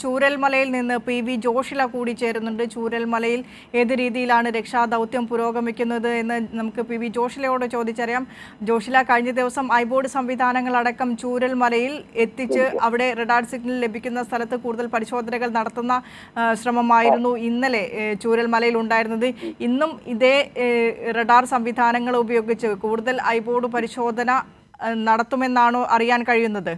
ചൂരൽമലയിൽ നിന്ന് പി.വി. ജോഷില കൂടി ചേരുന്നുണ്ട്. ചൂരൽമലയിൽ ഏത് രീതിയിലാണ് രക്ഷാദൗത്യം പുരോഗമിക്കുന്നത് എന്ന് നമുക്ക് പി.വി. ജോഷിലയോട് ചോദിച്ചറിയാം. ജോഷില, കഴിഞ്ഞ ദിവസം ഐബോർഡ് സംവിധാനങ്ങളടക്കം ചൂരൽമലയിൽ എത്തിച്ച് അവിടെ റഡാർ സിഗ്നൽ ലഭിക്കുന്ന സ്ഥലത്ത് കൂടുതൽ പരിശോധനകൾ നടത്തുന്ന ശ്രമമായിരുന്നു ഇന്നലെ ചൂരൽമലയിൽ ഉണ്ടായിരുന്നത്. ഇന്നും ഇതേ റഡാർ സംവിധാനങ്ങൾ ഉപയോഗിച്ച് കൂടുതൽ ഐബോർഡ് പരിശോധന നടത്തുമെന്നാണോ അറിയാൻ കഴിയുന്നത്?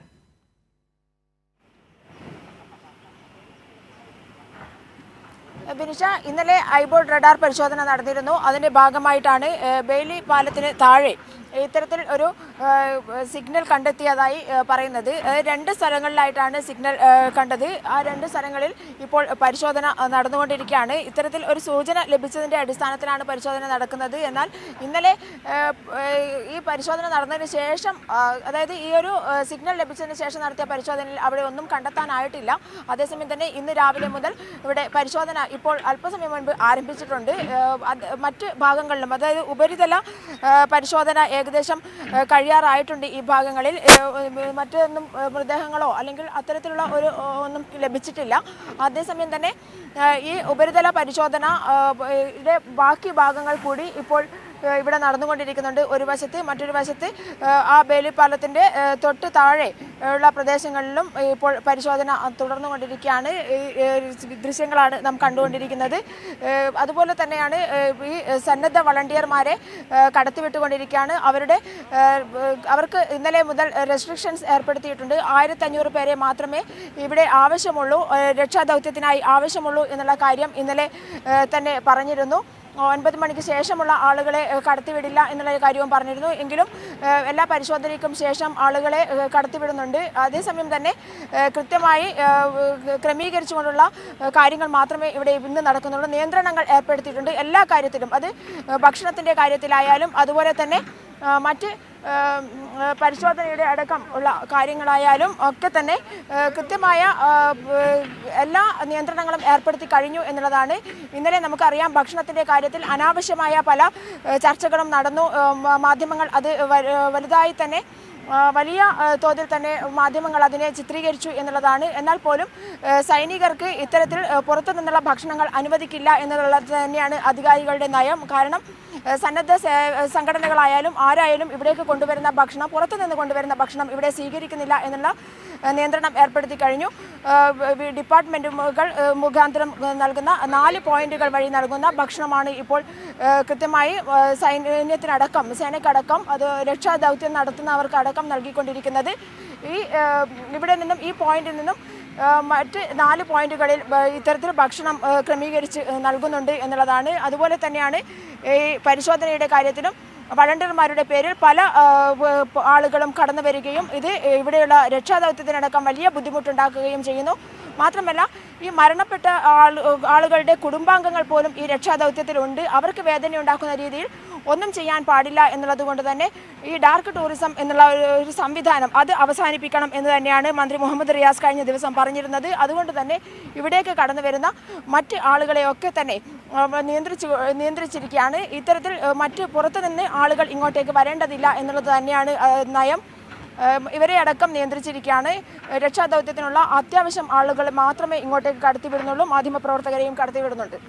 ബിനിഷ, ഇന്നലെ ഐബോർഡ് റഡാർ പരിശോധന നടന്നിരുന്നു. അതിന്റെ ഭാഗമായിട്ടാണ് ബെയിലി പാലത്തിന് താഴെ ഇത്തരത്തിൽ ഒരു സിഗ്നൽ കണ്ടെത്തിയതായി പറയുന്നത്. 2 സ്ഥലങ്ങളിലായിട്ടാണ് സിഗ്നൽ കണ്ടത്. ആ 2 സ്ഥലങ്ങളിൽ ഇപ്പോൾ പരിശോധന നടന്നുകൊണ്ടിരിക്കുകയാണ്. ഇത്തരത്തിൽ ഒരു സൂചന ലഭിച്ചതിൻ്റെ അടിസ്ഥാനത്തിലാണ് പരിശോധന നടക്കുന്നത്. എന്നാൽ ഇന്നലെ ഈ പരിശോധന നടന്നതിന് ശേഷം, അതായത് ഈ ഒരു സിഗ്നൽ ലഭിച്ചതിന് ശേഷം നടത്തിയ പരിശോധനയിൽ അവിടെ ഒന്നും കണ്ടെത്താനായിട്ടില്ല. അതേസമയം തന്നെ ഇന്ന് രാവിലെ മുതൽ ഇവിടെ പരിശോധന ഇപ്പോൾ അല്പസമയം മുൻപ് ആരംഭിച്ചിട്ടുണ്ട്. മറ്റ് ഭാഗങ്ങളിലും, അതായത് ഉപരിതല പരിശോധന ഏകദേശം കഴിയാറായിട്ടുണ്ട്. ഈ ഭാഗങ്ങളിൽ മറ്റൊന്നും മൃതദേഹങ്ങളോ അല്ലെങ്കിൽ അത്തരത്തിലുള്ള ഒന്നും ലഭിച്ചിട്ടില്ല. അതേസമയം തന്നെ ഈ ഉപരിതല പരിശോധന ബാക്കി ഭാഗങ്ങൾ കൂടി ഇപ്പോൾ ഇവിടെ നടന്നുകൊണ്ടിരിക്കുന്നുണ്ട്. ഒരു വശത്ത്, മറ്റൊരു വശത്ത് ആ ബെയിലി പാലത്തിൻ്റെ തൊട്ട് താഴെ ഉള്ള പ്രദേശങ്ങളിലും ഇപ്പോൾ പരിശോധന തുടർന്നുകൊണ്ടിരിക്കുകയാണ്. ദൃശ്യങ്ങളാണ് നാം കണ്ടുകൊണ്ടിരിക്കുന്നത്. അതുപോലെ തന്നെയാണ് ഈ സന്നദ്ധ വളണ്ടിയർമാരെ കടത്തിവിട്ടുകൊണ്ടിരിക്കുകയാണ്. അവർക്ക് ഇന്നലെ മുതൽ റെസ്ട്രിക്ഷൻസ് ഏർപ്പെടുത്തിയിട്ടുണ്ട്. 1500 പേരെ മാത്രമേ ഇവിടെ ആവശ്യമുള്ളൂ, രക്ഷാദൗത്യത്തിനായി ആവശ്യമുള്ളൂ എന്നുള്ള കാര്യം ഇന്നലെ തന്നെ പറഞ്ഞിരുന്നു. 9 മണിക്ക് ശേഷമുള്ള ആളുകളെ കടത്തിവിടില്ല എന്നുള്ള കാര്യവും പറഞ്ഞിരുന്നു. എങ്കിലും എല്ലാ പരിശോധനയ്ക്കും ശേഷം ആളുകളെ കടത്തിവിടുന്നുണ്ട്. അതേസമയം തന്നെ കൃത്യമായി ക്രമീകരിച്ചുകൊണ്ടുള്ള കാര്യങ്ങൾ മാത്രമേ ഇവിടെ ഇന്ന് നടക്കുന്നുള്ളൂ. നിയന്ത്രണങ്ങൾ ഏർപ്പെടുത്തിയിട്ടുണ്ട് എല്ലാ കാര്യത്തിലും. അത് ഭക്ഷണത്തിൻ്റെ കാര്യത്തിലായാലും അതുപോലെ തന്നെ മറ്റ് പരിശോധനയുടെ അടക്കം ഉള്ള കാര്യങ്ങളായാലും ഒക്കെ തന്നെ കൃത്യമായ എല്ലാ നിയന്ത്രണങ്ങളും ഏർപ്പെടുത്തി കഴിഞ്ഞു എന്നുള്ളതാണ്. ഇന്നലെ നമുക്കറിയാം, ഭക്ഷണത്തിൻ്റെ കാര്യത്തിൽ അനാവശ്യമായ പല ചർച്ചകളും നടന്നു. മാധ്യമങ്ങൾ അത് വലുതായി തന്നെ വലിയ തോതിൽ തന്നെ മാധ്യമങ്ങൾ അതിനെ ചിത്രീകരിച്ചു എന്നുള്ളതാണ്. എന്നാൽ പോലും സൈനികർക്ക് ഇത്തരത്തിൽ പുറത്തു നിന്നുള്ള ഭക്ഷണങ്ങൾ അനുവദിക്കില്ല എന്നുള്ളത് തന്നെയാണ് അധികാരികളുടെ നയം. കാരണം സന്നദ്ധ സംഘടനകളായാലും ആരായാലും ഇവിടേക്ക് കൊണ്ടുവരുന്ന ഭക്ഷണം, പുറത്തുനിന്ന് കൊണ്ടുവരുന്ന ഭക്ഷണം ഇവിടെ സ്വീകരിക്കുന്നില്ല എന്നുള്ള നിയന്ത്രണം ഏർപ്പെടുത്തി കഴിഞ്ഞു. ഡിപ്പാർട്ട്മെൻറ്റുകൾ മുഖാന്തരം നൽകുന്ന 4 പോയിന്റുകൾ വഴി നൽകുന്ന ഭക്ഷണമാണ് ഇപ്പോൾ കൃത്യമായി സേനയ്ക്കടക്കം അത് രക്ഷാദൗത്യം നടത്തുന്നവർക്കടക്കം നൽകിക്കൊണ്ടിരിക്കുന്നത്. ഇവിടെ നിന്നും, ഈ പോയിന്റിൽ നിന്നും മറ്റ് 4 പോയിന്റുകളിൽ ഇത്തരത്തിൽ ഭക്ഷണം ക്രമീകരിച്ച് നൽകുന്നുണ്ട് എന്നുള്ളതാണ്. അതുപോലെ തന്നെയാണ് ഈ പരിശോധനയുടെ കാര്യത്തിലും വളണ്ടിയർമാരുടെ പേരിൽ പല ആളുകളും കടന്നു വരികയും ഇത് ഇവിടെയുള്ള രക്ഷാദൗത്യത്തിനടക്കം വലിയ ബുദ്ധിമുട്ടുണ്ടാക്കുകയും ചെയ്യുന്നു. മാത്രമല്ല, ഈ മരണപ്പെട്ട ആളുകളുടെ കുടുംബാംഗങ്ങൾ പോലും ഈ രക്ഷാദൗത്യത്തിലുണ്ട്. അവർക്ക് വേദന ഉണ്ടാക്കുന്ന രീതിയിൽ ഒന്നും ചെയ്യാൻ പാടില്ല എന്നുള്ളത് കൊണ്ട് തന്നെ ഈ ഡാർക്ക് ടൂറിസം എന്നുള്ള ഒരു സംവിധാനം അത് അവസാനിപ്പിക്കണം എന്ന് തന്നെയാണ് മന്ത്രി മുഹമ്മദ് റിയാസ് കഴിഞ്ഞ ദിവസം പറഞ്ഞിരുന്നത്. അതുകൊണ്ട് തന്നെ ഇവിടേക്ക് കടന്നു വരുന്ന മറ്റ് ആളുകളെയൊക്കെ തന്നെ നിയന്ത്രിച്ചിരിക്കുകയാണ്. ഇത്തരത്തിൽ മറ്റ് പുറത്തുനിന്ന് ആളുകൾ ഇങ്ങോട്ടേക്ക് വരേണ്ടതില്ല എന്നുള്ളത് തന്നെയാണ് നയം. ഇവരെ അടക്കം നിയന്ത്രിച്ചിരിക്കുകയാണ്. രക്ഷാദൗത്യത്തിനുള്ള അത്യാവശ്യം ആളുകൾ മാത്രമേ ഇങ്ങോട്ടേക്ക് കടത്തിവിടുന്നുള്ളൂ. മാധ്യമപ്രവർത്തകരെയും കടത്തിവിടുന്നുണ്ട്.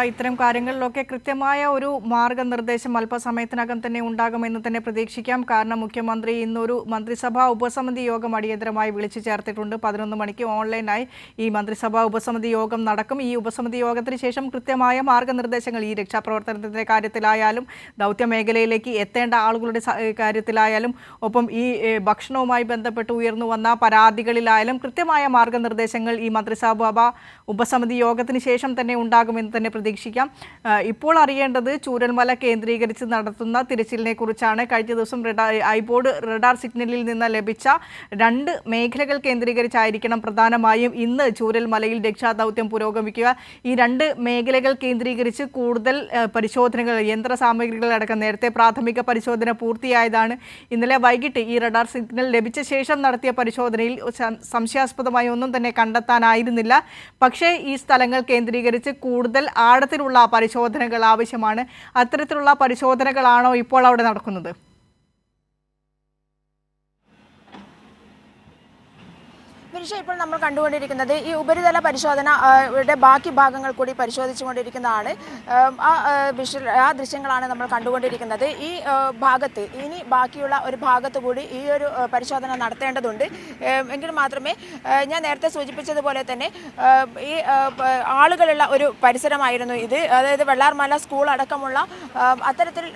ഇത്തരം കാര്യങ്ങളിലൊക്കെ കൃത്യമായ ഒരു മാർഗനിർദ്ദേശം അല്പസമയത്തിനകം തന്നെ ഉണ്ടാകുമെന്ന് തന്നെ പ്രതീക്ഷിക്കാം. കാരണം മുഖ്യമന്ത്രി ഇന്നൊരു മന്ത്രിസഭാ ഉപസമിതി യോഗം അടിയന്തരമായി വിളിച്ചു ചേർത്തിട്ടുണ്ട്. 11 മണിക്ക് ഓൺലൈനായി ഈ മന്ത്രിസഭാ ഉപസമിതി യോഗം നടക്കും. ഈ ഉപസമിതി യോഗത്തിന് ശേഷം കൃത്യമായ മാർഗനിർദ്ദേശങ്ങൾ ഈ രക്ഷാപ്രവർത്തനത്തിൻ്റെ കാര്യത്തിലായാലും ദൗത്യ മേഖലയിലേക്ക് എത്തേണ്ട ആളുകളുടെ കാര്യത്തിലായാലും ഒപ്പം ഈ ഭക്ഷണവുമായി ബന്ധപ്പെട്ട് ഉയർന്നു വന്ന പരാതികളിലായാലും കൃത്യമായ മാർഗനിർദ്ദേശങ്ങൾ ഈ മന്ത്രിസഭാ ഉപസമിതി യോഗത്തിന് ശേഷം തന്നെ ഉണ്ടാകുമെന്ന് തന്നെ പ്രതീക്ഷിക്കാം. ഇപ്പോൾ അറിയേണ്ടത് ചൂരൽമല കേന്ദ്രീകരിച്ച് നടത്തുന്ന തിരച്ചിലിനെ കുറിച്ചാണ്. കഴിഞ്ഞ ദിവസം ഐബോർഡ് റഡാർ സിഗ്നലിൽ നിന്ന് ലഭിച്ച 2 മേഖലകൾ കേന്ദ്രീകരിച്ചായിരിക്കണം പ്രധാനമായും ഇന്ന് ചൂരൽമലയിൽ രക്ഷാദൗത്യം പുരോഗമിക്കുക. ഈ 2 മേഖലകൾ കേന്ദ്രീകരിച്ച് കൂടുതൽ പരിശോധനകൾ, യന്ത്ര സാമഗ്രികളടക്കം നേരത്തെ പ്രാഥമിക പരിശോധന പൂർത്തിയായതാണ്. ഇന്നലെ വൈകിട്ട് ഈ റഡാർ സിഗ്നൽ ലഭിച്ച ശേഷം നടത്തിയ പരിശോധനയിൽ സംശയാസ്പദമായി ഒന്നും തന്നെ കണ്ടെത്താനായിരുന്നില്ല. പക്ഷേ ഈ സ്ഥലങ്ങൾ കേന്ദ്രീകരിച്ച് കൂടുതൽ ആഴത്തിലുള്ള പരിശോധനകൾ ആവശ്യമാണ്. അത്തരത്തിലുള്ള പരിശോധനകളാണോ ഇപ്പോൾ അവിടെ നടക്കുന്നത്? ബിനിഷ, ഇപ്പോൾ നമ്മൾ കണ്ടുകൊണ്ടിരിക്കുന്നത് ഈ ഉപരിതല പരിശോധന യുടെ ബാക്കി ഭാഗങ്ങൾ കൂടി പരിശോധിച്ചുകൊണ്ടിരിക്കുന്നതാണ്. ആ ദൃശ്യങ്ങളാണ് നമ്മൾ കണ്ടുകൊണ്ടിരിക്കുന്നത്. ഈ ഭാഗത്ത് ഇനി ബാക്കിയുള്ള ഒരു ഭാഗത്ത് കൂടി ഈ ഒരു പരിശോധന നടത്തേണ്ടതുണ്ട്. എങ്കിൽ മാത്രമേ, ഞാൻ നേരത്തെ സൂചിപ്പിച്ചതുപോലെ തന്നെ ഈ ആളുകളുള്ള ഒരു പരിസരമായിരുന്നു ഇത്. അതായത് വെള്ളാർമല സ്കൂൾ അടക്കമുള്ള അത്തരത്തിൽ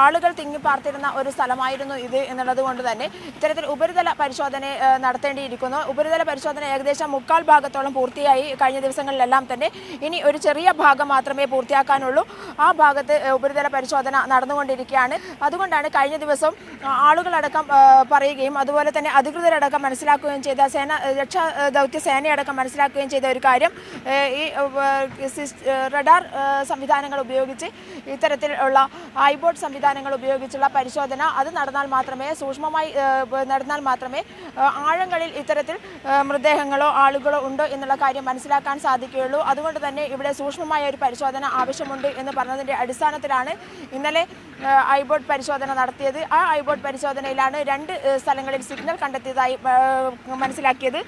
ആളുകൾ തിങ്ങിപ്പാർത്തിരുന്ന ഒരു സ്ഥലമായിരുന്നു ഇത് എന്നുള്ളത് കൊണ്ട് തന്നെ ഇത്തരത്തിൽ ഉപരിതല പരിശോധന നടത്തേണ്ടിയിരിക്കുന്നു. ഉപരിതല പരിശോധന ഏകദേശം 3/4 ഭാഗത്തോളം പൂർത്തിയായി കഴിഞ്ഞ ദിവസങ്ങളിലെല്ലാം തന്നെ. ഇനി ഒരു ചെറിയ ഭാഗം മാത്രമേ പൂർത്തിയാക്കാനുള്ളൂ. ആ ഭാഗത്ത് ഉപരിതല പരിശോധന നടന്നുകൊണ്ടിരിക്കുകയാണ്. അതുകൊണ്ടാണ് കഴിഞ്ഞ ദിവസം ആളുകളടക്കം പറയുകയും അതുപോലെ തന്നെ അധികൃതരടക്കം മനസ്സിലാക്കുകയും ചെയ്ത രക്ഷാ ദൗത്യ സേനയടക്കം മനസ്സിലാക്കുകയും ചെയ്ത ഒരു കാര്യം, ഈ റഡാർ സംവിധാനങ്ങൾ ഉപയോഗിച്ച് ഇത്തരത്തിലുള്ള ഐബോട്ട് സംവിധാനങ്ങൾ ഉപയോഗിച്ചുള്ള പരിശോധന അത് നടന്നാൽ മാത്രമേ, സൂക്ഷ്മമായി നടന്നാൽ മാത്രമേ ആഴങ്ങളിൽ ഇത്തരത്തിൽ മൃതദേഹങ്ങളോ ആളുകളോ ഉണ്ടോ എന്നുള്ള കാര്യം മനസ്സിലാക്കാൻ സാധിക്കുകയുള്ളൂ. അതുകൊണ്ട് തന്നെ ഇവിടെ സൂക്ഷ്മമായ ഒരു പരിശോധന ആവശ്യമുണ്ട് എന്ന് പറഞ്ഞതിൻ്റെ അടിസ്ഥാനത്തിലാണ് ഇന്നലെ ഐബോട്ട് പരിശോധന നടത്തിയത്. ആ ഐബോട്ട് പരിശോധനയിലാണ് 2 സ്ഥലങ്ങളിൽ സിഗ്നൽ കണ്ടെത്തിയതായി മനസ്സിലാക്കിയത്.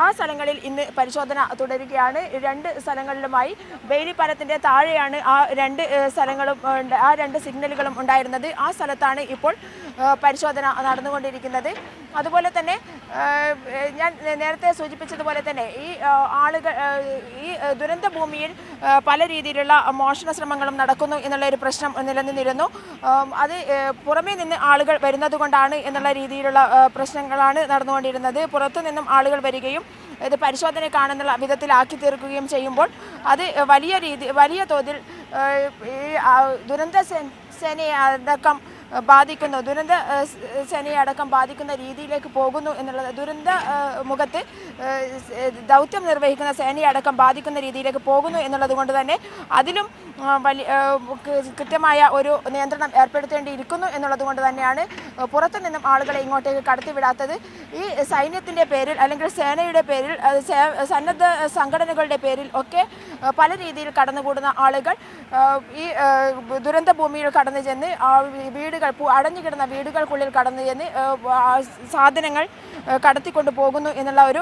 ആ സ്ഥലങ്ങളിൽ ഇന്ന് പരിശോധന തുടരുകയാണ്. 2 സ്ഥലങ്ങളിലുമായി ബെയിലി പാലത്തിൻ്റെ താഴെയാണ് ആ 2 സ്ഥലങ്ങളും ആ 2 സിഗ്നലുകളും ഉണ്ടായിരുന്നത്. ആ സ്ഥലത്താണ് ഇപ്പോൾ പരിശോധന നടന്നുകൊണ്ടിരിക്കുന്നത്. അതുപോലെ തന്നെ ഞാൻ നേരത്തെ സൂചിപ്പിച്ചതുപോലെ തന്നെ ഈ ആളുകൾ ഈ ദുരന്ത ഭൂമിയിൽ പല രീതിയിലുള്ള മോഷണ ശ്രമങ്ങളും നടക്കുന്നു എന്നുള്ള ഒരു പ്രശ്നം നിലനിന്നിരുന്നു. അത് പുറമേ നിന്ന് ആളുകൾ വരുന്നത് കൊണ്ടാണ് എന്നുള്ള രീതിയിലുള്ള പ്രശ്നങ്ങളാണ് നടന്നുകൊണ്ടിരുന്നത്. പുറത്തു നിന്നും ആളുകൾ വരികയും ഇത് പരിശോധനയ്ക്കാണെന്നുള്ള വിധത്തിലാക്കി തീർക്കുകയും ചെയ്യുമ്പോൾ അത് വലിയ തോതിൽ ഈ ദുരന്ത സേനയെ അടക്കം ബാധിക്കുന്നു, ദുരന്ത സേനയെ അടക്കം ബാധിക്കുന്ന രീതിയിലേക്ക് പോകുന്നു എന്നുള്ളത്, ദുരന്ത മുഖത്ത് ദൗത്യം നിർവഹിക്കുന്ന സേനയെ അടക്കം ബാധിക്കുന്ന രീതിയിലേക്ക് പോകുന്നു എന്നുള്ളത് കൊണ്ട് തന്നെ അതിലും കൃത്യമായ ഒരു നിയന്ത്രണം ഏർപ്പെടുത്തേണ്ടിയിരിക്കുന്നു എന്നുള്ളത് കൊണ്ട് തന്നെയാണ് പുറത്തു നിന്നും ആളുകളെ ഇങ്ങോട്ടേക്ക് കടത്തിവിടാത്തത്. ഈ സൈന്യത്തിൻ്റെ പേരിൽ അല്ലെങ്കിൽ സേനയുടെ പേരിൽ, സന്നദ്ധ സംഘടനകളുടെ പേരിൽ ഒക്കെ പല രീതിയിൽ കടന്നുകൂടുന്ന ആളുകൾ ഈ ദുരന്ത ഭൂമിയിൽ കടന്നു ചെന്ന് വീടുകൾ, അടഞ്ഞുകിടന്ന വീടുകൾക്കുള്ളിൽ കടന്നു ചെന്ന് സാധനങ്ങൾ കടത്തിക്കൊണ്ട് പോകുന്നു എന്നുള്ള ഒരു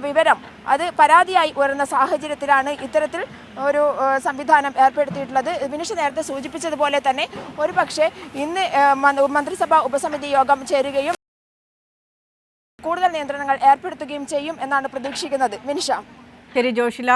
വിവരം അത് പരാതിയായി വരുന്ന സാഹചര്യത്തിലാണ് ഇത്തരത്തിൽ ഒരു സംവിധാനം ഏർപ്പെടുത്തിയിട്ടുള്ളത്. വിനിഷ നേരത്തെ സൂചിപ്പിച്ചതുപോലെ തന്നെ ഒരു പക്ഷേ ഇന്ന് മന്ത്രിസഭാ ഉപസമിതി യോഗം ചേരുകയും കൂടുതൽ നിയന്ത്രണങ്ങൾ ഏർപ്പെടുത്തുകയും ചെയ്യും എന്നാണ് പ്രതീക്ഷിക്കുന്നത്. വിനിഷ. ശരി ജോഷില.